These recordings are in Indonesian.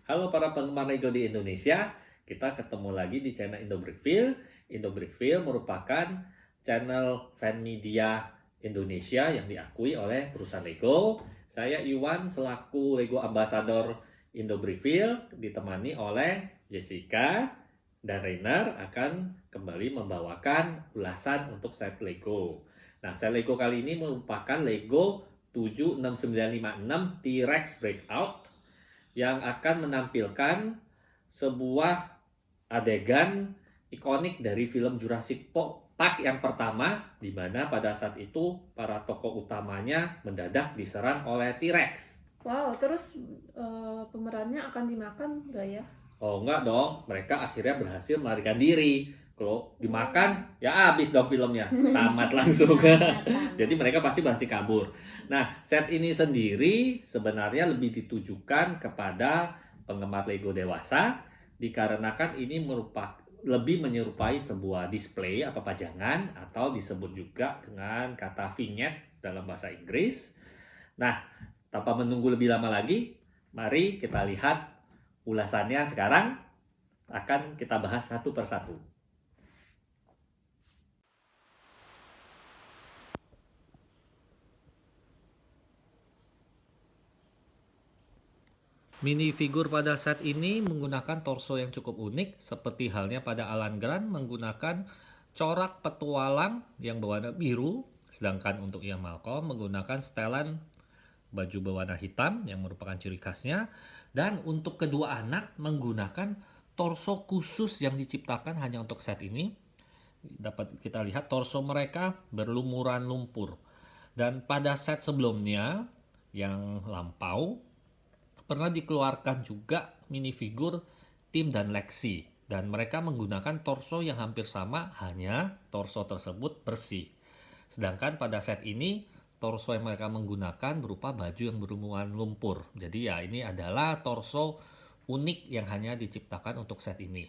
Halo para penggemar Lego di Indonesia, kita ketemu lagi di channel Indo-Brickville. Indo-Brickville merupakan channel fan media Indonesia yang diakui oleh perusahaan Lego. Saya Iwan selaku Lego Ambassador Indo-Brickville ditemani oleh Jessica dan Rainer akan kembali membawakan ulasan untuk set Lego. Nah, set Lego kali ini merupakan Lego 76956 T-Rex Breakout yang akan menampilkan sebuah adegan ikonik dari film Jurassic Park yang pertama, di mana pada saat itu para tokoh utamanya mendadak diserang oleh T-Rex. Wow, terus pemerannya akan dimakan nggak ya? Oh enggak dong, mereka akhirnya berhasil melarikan diri. Kalau dimakan, ya habis dong filmnya, tamat langsung. Jadi mereka pasti masih kabur. Nah, set ini sendiri sebenarnya lebih ditujukan kepada penggemar Lego dewasa, dikarenakan ini merupakan lebih menyerupai sebuah display atau pajangan, atau disebut juga dengan kata vignette dalam bahasa Inggris. Nah, tanpa menunggu lebih lama lagi, mari kita lihat ulasannya sekarang. Akan kita bahas satu persatu. Minifigur pada set ini menggunakan torso yang cukup unik, seperti halnya pada Alan Grant menggunakan corak petualang yang berwarna biru, sedangkan untuk Ian Malcolm menggunakan setelan baju berwarna hitam yang merupakan ciri khasnya, dan untuk kedua anak menggunakan torso khusus yang diciptakan hanya untuk set ini. Dapat kita lihat torso mereka berlumuran lumpur. Dan pada set sebelumnya yang lampau pernah dikeluarkan juga minifigur Tim dan Lexi, dan mereka menggunakan torso yang hampir sama, hanya torso tersebut bersih. Sedangkan pada set ini torso yang mereka menggunakan berupa baju yang berlumuran lumpur. Jadi ya ini adalah torso unik yang hanya diciptakan untuk set ini.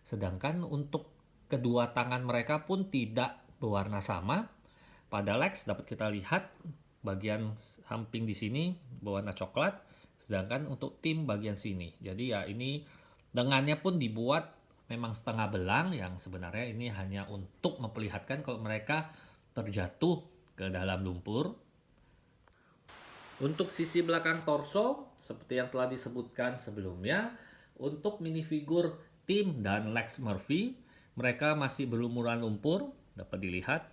Sedangkan untuk kedua tangan mereka pun tidak berwarna sama. Pada Lex dapat kita lihat bagian samping di sini berwarna coklat, sedangkan untuk Tim bagian sini. Jadi ya ini lengannya pun dibuat memang setengah belang, yang sebenarnya ini hanya untuk memperlihatkan kalau mereka terjatuh ke dalam lumpur. Untuk sisi belakang torso, seperti yang telah disebutkan sebelumnya, untuk minifigur Tim dan Lex Murphy, mereka masih berlumuran lumpur, dapat dilihat.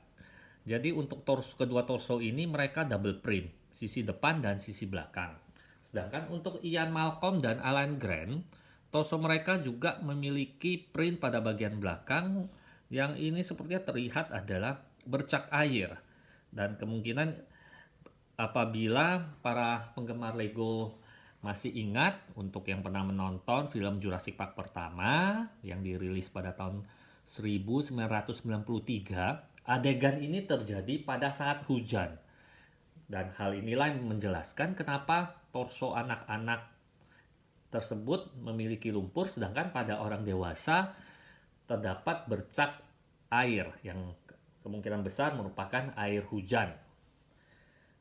Jadi untuk kedua torso ini mereka double print, sisi depan dan sisi belakang. Sedangkan untuk Ian Malcolm dan Alan Grant, torso mereka juga memiliki print pada bagian belakang, yang ini sepertinya terlihat adalah bercak air. Dan kemungkinan apabila para penggemar Lego masih ingat, untuk yang pernah menonton film Jurassic Park pertama yang dirilis pada tahun 1993, adegan ini terjadi pada saat hujan. Dan hal inilah yang menjelaskan kenapa torso anak-anak tersebut memiliki lumpur, sedangkan pada orang dewasa terdapat bercak air yang kemungkinan besar merupakan air hujan.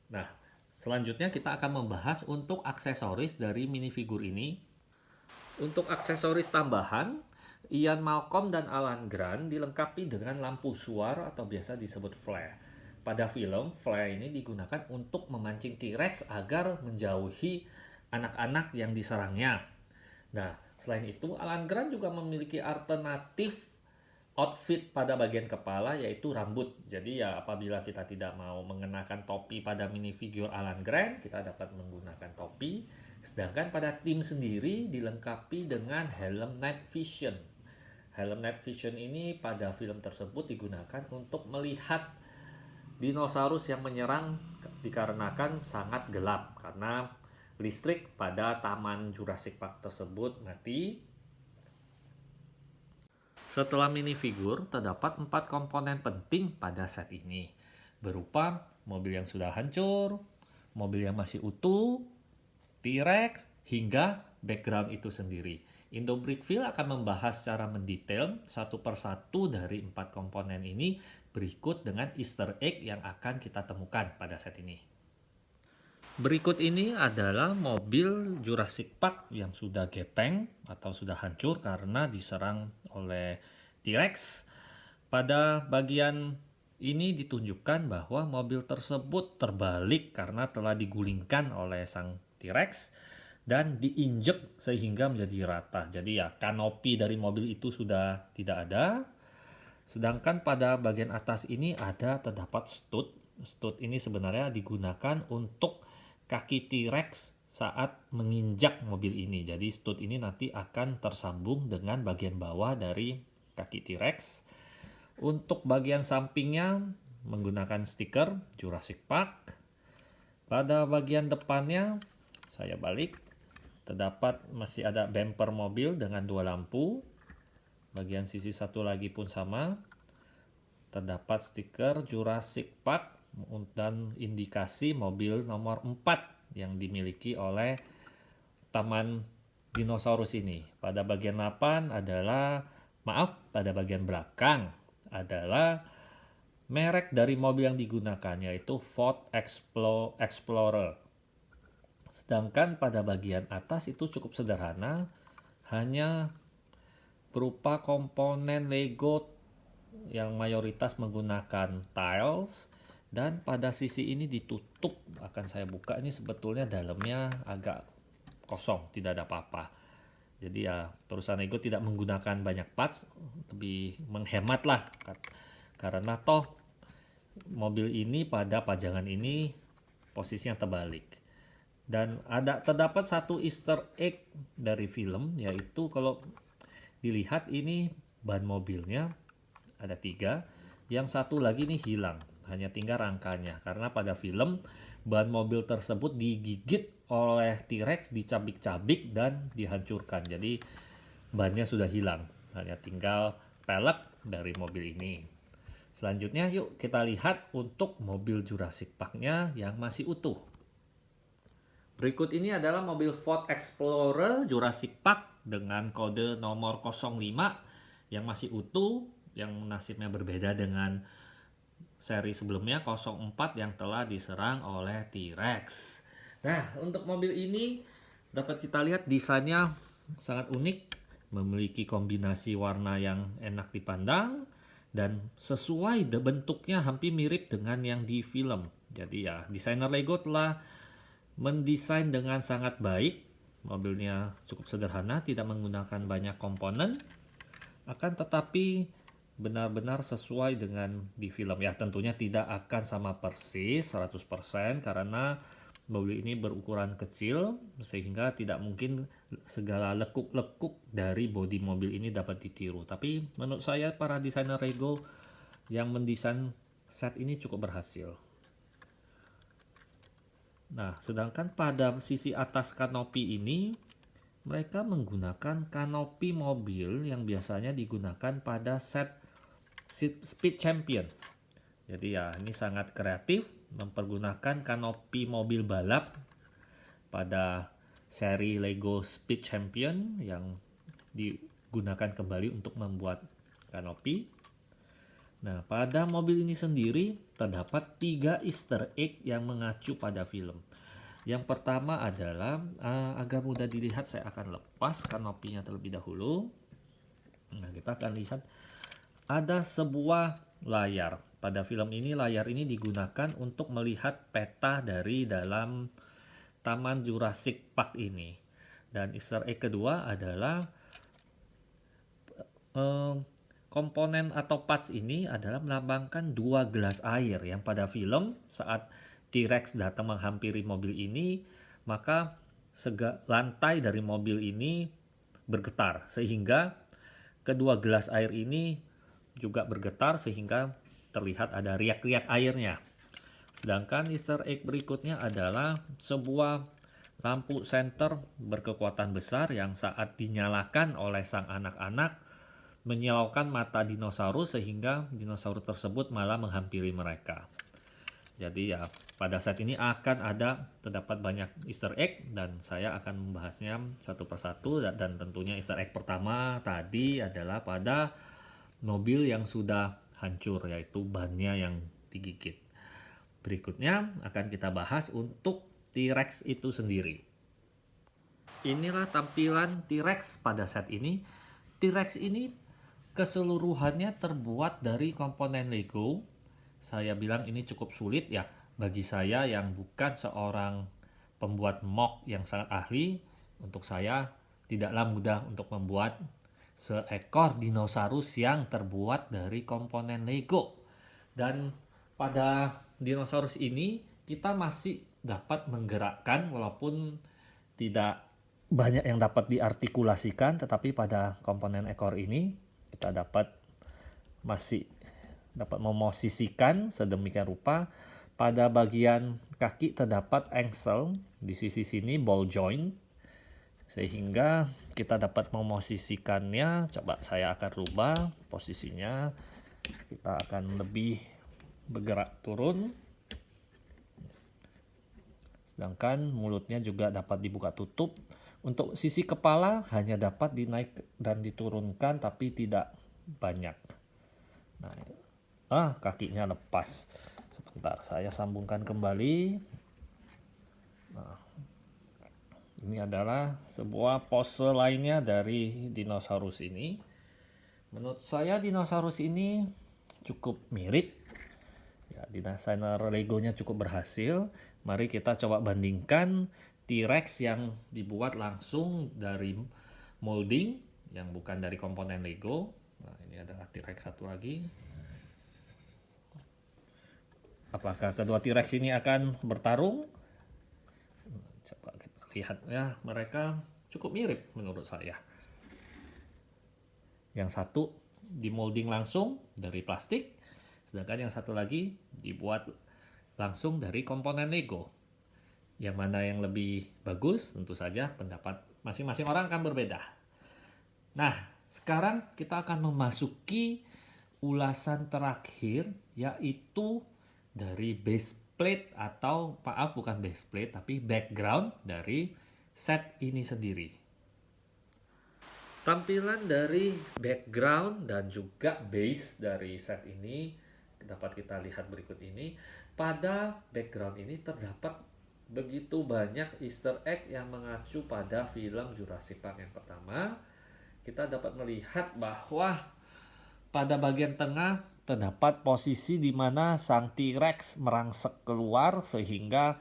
Nah, selanjutnya kita akan membahas untuk aksesoris dari minifigur ini. Untuk aksesoris tambahan, Ian Malcolm dan Alan Grant dilengkapi dengan lampu suar atau biasa disebut flare. Pada film, flare ini digunakan untuk memancing T-Rex agar menjauhi anak-anak yang diserangnya. Nah, selain itu, Alan Grant juga memiliki alternatif outfit pada bagian kepala, yaitu rambut. Jadi ya apabila kita tidak mau mengenakan topi pada minifigure Alan Grant, kita dapat menggunakan topi. Sedangkan pada Tim sendiri dilengkapi dengan helm night vision. Helm night vision ini pada film tersebut digunakan untuk melihat dinosaurus yang menyerang, dikarenakan sangat gelap karena listrik pada taman Jurassic Park tersebut mati. Setelah minifigur, terdapat 4 komponen penting pada set ini, berupa mobil yang sudah hancur, mobil yang masih utuh, T-Rex, hingga background itu sendiri. Indo-Brickville akan membahas secara mendetail satu persatu dari 4 komponen ini berikut dengan Easter egg yang akan kita temukan pada set ini. Berikut ini adalah mobil Jurassic Park yang sudah gepeng atau sudah hancur karena diserang oleh T-Rex. Pada bagian ini ditunjukkan bahwa mobil tersebut terbalik karena telah digulingkan oleh sang T-Rex dan diinjek sehingga menjadi rata. Jadi ya, kanopi dari mobil itu sudah tidak ada. Sedangkan pada bagian atas ini terdapat stud. Stud ini sebenarnya digunakan untuk kaki T-Rex saat menginjak mobil ini. Jadi stud ini nanti akan tersambung dengan bagian bawah dari kaki T-Rex. Untuk bagian sampingnya menggunakan stiker Jurassic Park. Pada bagian depannya saya balik, terdapat masih ada bumper mobil dengan 2 lampu. Bagian sisi satu lagi pun sama. Terdapat stiker Jurassic Park dan indikasi mobil nomor 4 yang dimiliki oleh Taman Dinosaurus ini. Pada bagian 8 pada bagian belakang adalah merek dari mobil yang digunakan, yaitu Ford Explorer. Sedangkan pada bagian atas itu cukup sederhana, hanya berupa komponen Lego yang mayoritas menggunakan tiles, dan pada sisi ini ditutup. Akan saya buka, ini sebetulnya dalamnya agak kosong, tidak ada apa-apa. Jadi ya, perusahaan Lego tidak menggunakan banyak parts, lebih menghemat lah, karena toh mobil ini pada pajangan ini posisinya terbalik. Dan terdapat satu Easter egg dari film, yaitu kalau dilihat ini ban mobilnya ada 3, yang satu lagi nih hilang, hanya tinggal rangkanya, karena pada film ban mobil tersebut digigit oleh T-Rex, dicabik-cabik dan dihancurkan. Jadi bannya sudah hilang, hanya tinggal pelek dari mobil ini. Selanjutnya yuk kita lihat untuk mobil Jurassic Park-nya yang masih utuh. Berikut ini adalah mobil Ford Explorer Jurassic Park dengan kode nomor 05 yang masih utuh, yang nasibnya berbeda dengan seri sebelumnya 04 yang telah diserang oleh T-Rex. Nah, untuk mobil ini dapat kita lihat desainnya sangat unik, memiliki kombinasi warna yang enak dipandang dan sesuai bentuknya hampir mirip dengan yang di film. Jadi ya, desainer Lego telah mendesain dengan sangat baik. Mobilnya cukup sederhana, tidak menggunakan banyak komponen, akan tetapi benar-benar sesuai dengan di film. Ya, tentunya tidak akan sama persis 100% karena mobil ini berukuran kecil, sehingga tidak mungkin segala lekuk-lekuk dari bodi mobil ini dapat ditiru. Tapi menurut saya para desainer Lego yang mendesain set ini cukup berhasil. Nah, sedangkan pada sisi atas kanopi ini, mereka menggunakan kanopi mobil yang biasanya digunakan pada set Speed Champion. Jadi ya, ini sangat kreatif, mempergunakan kanopi mobil balap pada seri Lego Speed Champion yang digunakan kembali untuk membuat kanopi. Nah, pada mobil ini sendiri terdapat 3 Easter egg yang mengacu pada film. Yang pertama adalah agar mudah dilihat, saya akan lepas kanopinya terlebih dahulu. Nah, kita akan lihat ada sebuah layar. Pada film ini layar ini digunakan untuk melihat peta dari dalam Taman Jurassic Park ini. Dan Easter egg kedua adalah komponen atau parts ini adalah melambangkan 2 gelas air yang pada film saat T-Rex datang menghampiri mobil ini, maka lantai dari mobil ini bergetar sehingga kedua gelas air ini juga bergetar sehingga terlihat ada riak-riak airnya. Sedangkan Easter egg berikutnya adalah sebuah lampu senter berkekuatan besar yang saat dinyalakan oleh sang anak-anak menyilaukan mata dinosaurus sehingga dinosaurus tersebut malah menghampiri mereka. Jadi ya, pada saat ini akan terdapat banyak Easter egg dan saya akan membahasnya satu persatu. Dan tentunya Easter egg pertama tadi adalah pada mobil yang sudah hancur, yaitu bannya yang digigit. Berikutnya akan kita bahas untuk T-Rex itu sendiri. Inilah tampilan T-Rex pada set ini. T-Rex ini keseluruhannya terbuat dari komponen Lego. Saya bilang ini cukup sulit ya bagi saya yang bukan seorang pembuat mock yang sangat ahli. Untuk saya tidaklah mudah untuk membuat seekor dinosaurus yang terbuat dari komponen Lego. Dan pada dinosaurus ini kita masih dapat menggerakkan walaupun tidak banyak yang dapat diartikulasikan, tetapi pada komponen ekor ini kita masih dapat memosisikan sedemikian rupa. Pada bagian kaki terdapat angsel, di sisi sini ball joint, sehingga kita dapat memosisikannya. Coba saya akan rubah posisinya, kita akan lebih bergerak turun, sedangkan mulutnya juga dapat dibuka tutup. Untuk sisi kepala hanya dapat dinaik dan diturunkan, tapi tidak banyak. Nah, kakinya lepas. Sebentar, saya sambungkan kembali. Nah, ini adalah sebuah pose lainnya dari dinosaurus ini. Menurut saya dinosaurus ini cukup mirip. Ya, desainer Legonya cukup berhasil. Mari kita coba bandingkan T-Rex yang dibuat langsung dari molding, yang bukan dari komponen Lego. Nah, ini adalah T-Rex satu lagi. Apakah kedua T-Rex ini akan bertarung? Coba kita lihat ya, mereka cukup mirip menurut saya. Yang satu dimolding langsung dari plastik, sedangkan yang satu lagi dibuat langsung dari komponen Lego. Yang mana yang lebih bagus, tentu saja pendapat masing-masing orang akan berbeda. Nah, sekarang kita akan memasuki ulasan terakhir, yaitu dari base plate atau maaf bukan base plate tapi background dari set ini sendiri. Tampilan dari background dan juga base dari set ini dapat kita lihat berikut ini. Pada background ini terdapat begitu banyak Easter egg yang mengacu pada film Jurassic Park yang pertama. Kita dapat melihat bahwa pada bagian tengah terdapat posisi di mana sang T-Rex merangsek keluar sehingga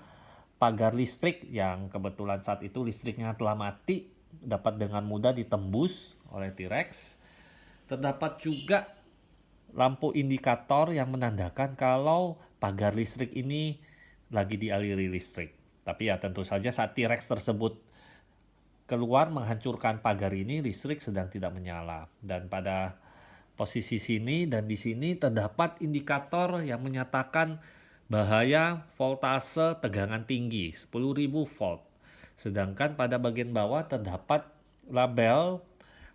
pagar listrik yang kebetulan saat itu listriknya telah mati dapat dengan mudah ditembus oleh T-Rex. Terdapat juga lampu indikator yang menandakan kalau pagar listrik ini lagi dialiri listrik. Tapi ya tentu saja saat T-Rex tersebut keluar menghancurkan pagar ini, listrik sedang tidak menyala. Dan pada posisi sini dan di sini terdapat indikator yang menyatakan bahaya voltase tegangan tinggi 10.000 volt. Sedangkan pada bagian bawah terdapat label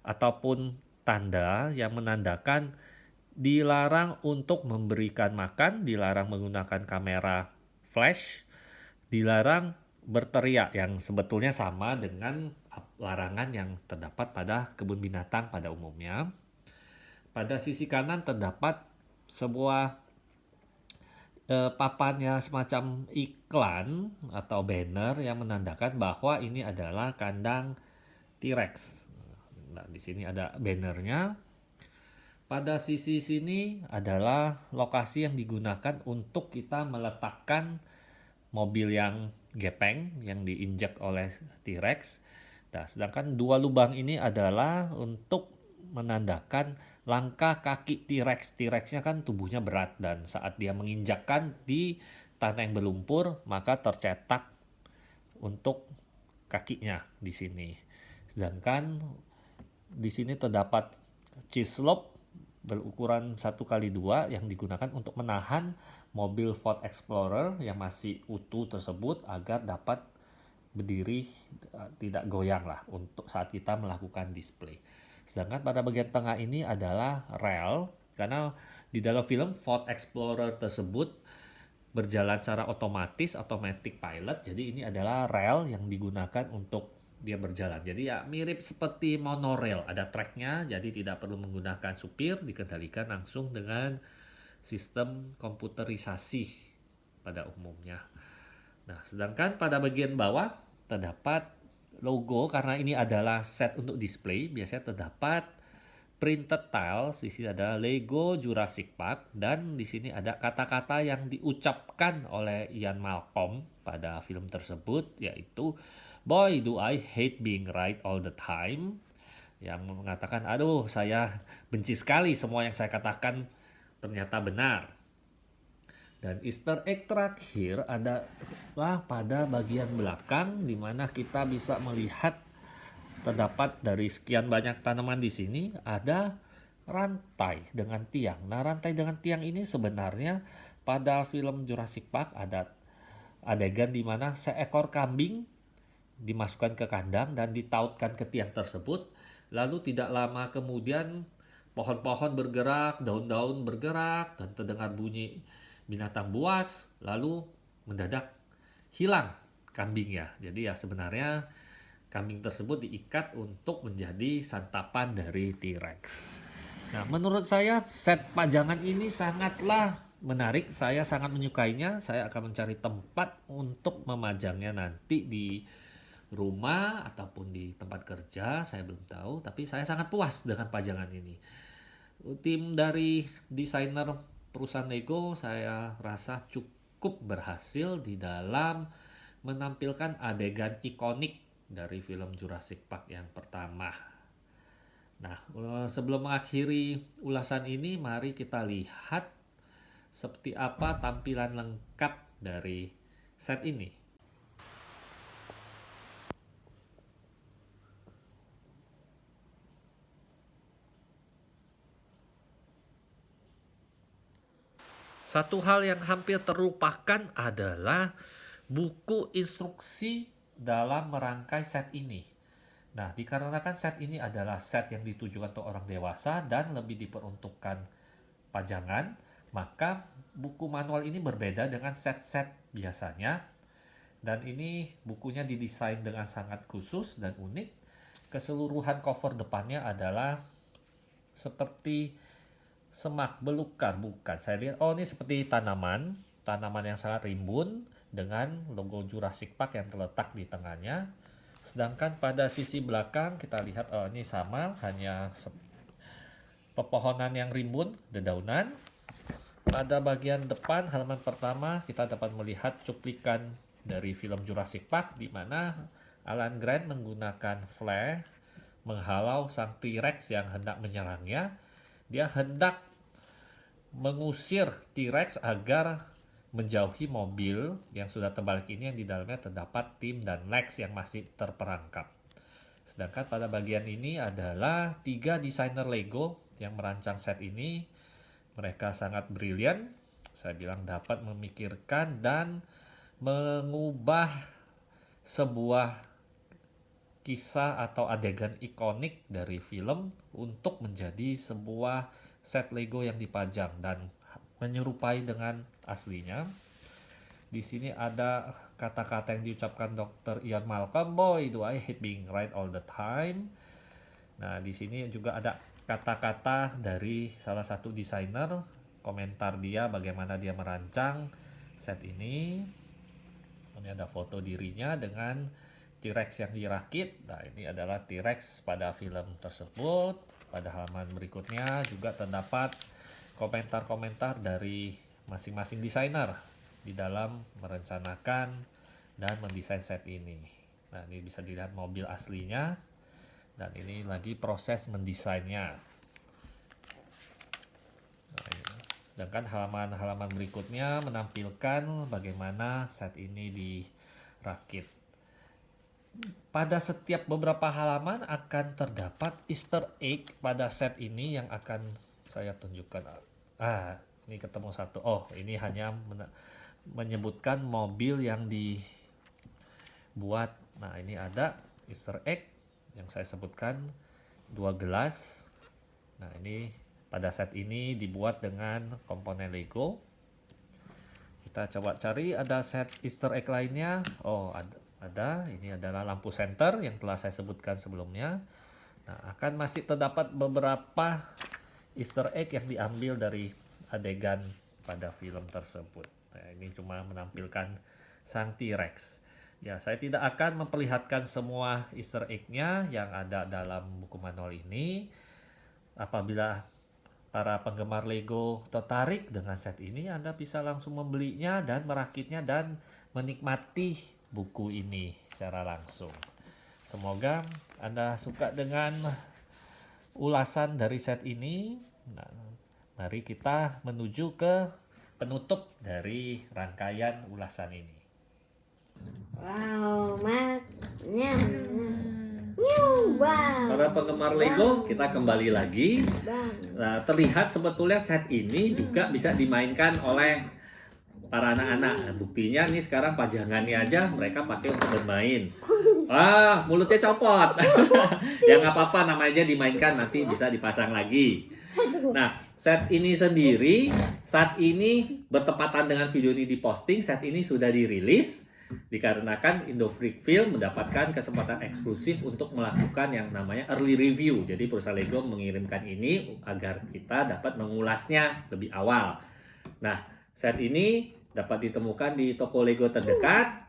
ataupun tanda yang menandakan dilarang untuk memberikan makan, dilarang menggunakan kamera flash, dilarang berteriak, yang sebetulnya sama dengan larangan yang terdapat pada kebun binatang pada umumnya. Pada sisi kanan terdapat sebuah papannya semacam iklan atau banner yang menandakan bahwa ini adalah kandang T-Rex. Nah, di sini ada bannernya. Pada sisi sini adalah lokasi yang digunakan untuk kita meletakkan mobil yang gepeng yang diinjak oleh T-Rex. Nah, sedangkan dua lubang ini adalah untuk menandakan langkah kaki T-Rex. T-Rex-nya kan tubuhnya berat dan saat dia menginjakkan di tanah yang berlumpur maka tercetak untuk kakinya di sini. Sedangkan di sini terdapat cheese slope berukuran 1x2 yang digunakan untuk menahan mobil Ford Explorer yang masih utuh tersebut agar dapat berdiri tidak goyang lah untuk saat kita melakukan display. Sedangkan pada bagian tengah ini adalah rel, karena di dalam film Ford Explorer tersebut berjalan secara otomatis, automatic pilot, jadi ini adalah rel yang digunakan untuk dia berjalan. Jadi ya mirip seperti monorail, ada tracknya, jadi tidak perlu menggunakan supir, dikendalikan langsung dengan sistem komputerisasi pada umumnya. Nah, sedangkan pada bagian bawah terdapat logo karena ini adalah set untuk display, biasanya terdapat printed tiles. Di sini ada Lego Jurassic Park dan di sini ada kata-kata yang diucapkan oleh Ian Malcolm pada film tersebut, yaitu "Boy, do I hate being right all the time." Yang mengatakan, "Aduh, saya benci sekali semua yang saya katakan ternyata benar." Dan Easter egg terakhir adalah pada bagian belakang di mana kita bisa melihat terdapat dari sekian banyak tanaman di sini ada rantai dengan tiang. Nah, rantai dengan tiang ini sebenarnya pada film Jurassic Park ada adegan di mana seekor kambing dimasukkan ke kandang dan ditautkan ke tiang tersebut. Lalu tidak lama kemudian pohon-pohon bergerak, daun-daun bergerak, dan terdengar bunyi binatang buas. Lalu mendadak hilang kambingnya. Jadi ya sebenarnya kambing tersebut diikat untuk menjadi santapan dari T-Rex. Nah, menurut saya set pajangan ini sangatlah menarik. Saya sangat menyukainya. Saya akan mencari tempat untuk memajangnya nanti di rumah ataupun di tempat kerja. Saya belum tahu, tapi saya sangat puas dengan pajangan ini. Tim dari desainer perusahaan Lego saya rasa cukup berhasil di dalam menampilkan adegan ikonik dari film Jurassic Park yang pertama. Nah, sebelum mengakhiri ulasan ini, mari kita lihat seperti apa tampilan lengkap dari set ini. Satu hal yang hampir terlupakan adalah buku instruksi dalam merangkai set ini. Nah, dikarenakan set ini adalah set yang ditujukan untuk orang dewasa dan lebih diperuntukkan pajangan, maka buku manual ini berbeda dengan set-set biasanya. Dan ini bukunya didesain dengan sangat khusus dan unik. Keseluruhan cover depannya adalah seperti semak belukar, bukan. Saya lihat, oh ini seperti tanaman yang sangat rimbun dengan logo Jurassic Park yang terletak di tengahnya. Sedangkan pada sisi belakang kita lihat, oh ini sama, hanya pepohonan yang rimbun, dedaunan. Pada bagian depan halaman pertama kita dapat melihat cuplikan dari film Jurassic Park di mana Alan Grant menggunakan flare menghalau sang T-Rex yang hendak menyerangnya. Dia hendak mengusir T-Rex agar menjauhi mobil yang sudah terbalik ini yang di dalamnya terdapat Tim dan Lex yang masih terperangkap. Sedangkan pada bagian ini adalah 3 desainer Lego yang merancang set ini. Mereka sangat brilian. Saya bilang dapat memikirkan dan mengubah sebuah kisah atau adegan ikonik dari film untuk menjadi sebuah set Lego yang dipajang dan menyerupai dengan aslinya. Di sini ada kata-kata yang diucapkan Dr. Ian Malcolm, "Boy, do I hate being right all the time." Nah, di sini juga ada kata-kata dari salah satu desainer, komentar dia bagaimana dia merancang set ini. Ini ada foto dirinya dengan T-Rex yang dirakit. Nah, ini adalah T-Rex pada film tersebut. Pada halaman berikutnya juga terdapat komentar-komentar dari masing-masing desainer di dalam merencanakan dan mendesain set ini. Nah, ini bisa dilihat mobil aslinya dan ini lagi proses mendesainnya. Nah, sedangkan halaman-halaman berikutnya menampilkan bagaimana set ini dirakit. Pada setiap beberapa halaman akan terdapat Easter egg pada set ini yang akan saya tunjukkan. Ini ketemu satu. Oh, ini hanya menyebutkan mobil yang dibuat. Nah, ini ada Easter egg yang saya sebutkan 2 gelas. Nah, ini pada set ini dibuat dengan komponen Lego. Kita coba cari ada set Easter egg lainnya. Oh, ada. Ini adalah lampu senter yang telah saya sebutkan sebelumnya. Nah, akan masih terdapat beberapa Easter egg yang diambil dari adegan pada film tersebut. Nah, ini cuma menampilkan sang T-Rex. Ya, saya tidak akan memperlihatkan semua Easter egg-nya yang ada dalam buku manual ini. Apabila para penggemar Lego tertarik dengan set ini, Anda bisa langsung membelinya dan merakitnya dan menikmati buku ini secara langsung. Semoga Anda suka dengan ulasan dari set ini. Nah, mari kita menuju ke penutup dari rangkaian ulasan ini. Wow, nyam. Hmm. Wow. Para penggemar Lego, kita kembali lagi. Bang. Nah, terlihat sebetulnya set ini juga bisa dimainkan oleh para anak-anak. Nah, buktinya nih sekarang pajangannya aja mereka pakai untuk bermain. Wah, mulutnya copot. Ya nggak apa-apa, namanya dimainkan, nanti bisa dipasang lagi. Nah, set ini sendiri saat ini bertepatan dengan video ini diposting, set ini sudah dirilis dikarenakan Indo Freak Film mendapatkan kesempatan eksklusif untuk melakukan yang namanya early review. Jadi perusahaan Lego mengirimkan ini agar kita dapat mengulasnya lebih awal. Nah, set ini dapat ditemukan di toko Lego terdekat.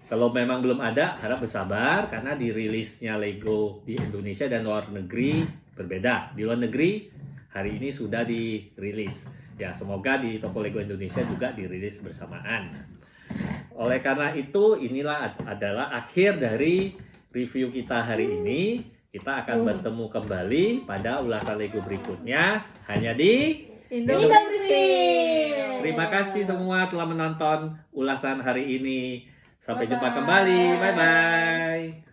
Kalau memang belum ada, harap bersabar karena dirilisnya Lego di Indonesia dan luar negeri berbeda. Di luar negeri hari ini sudah dirilis. Ya, semoga di toko Lego Indonesia juga dirilis bersamaan. Oleh karena itu, inilah adalah akhir dari review kita hari ini. Kita akan bertemu kembali pada ulasan Lego berikutnya hanya di Indo Freak Freak. Film. Terima kasih semua telah menonton ulasan hari ini. Sampai jumpa Bye-bye. kembali. Bye bye.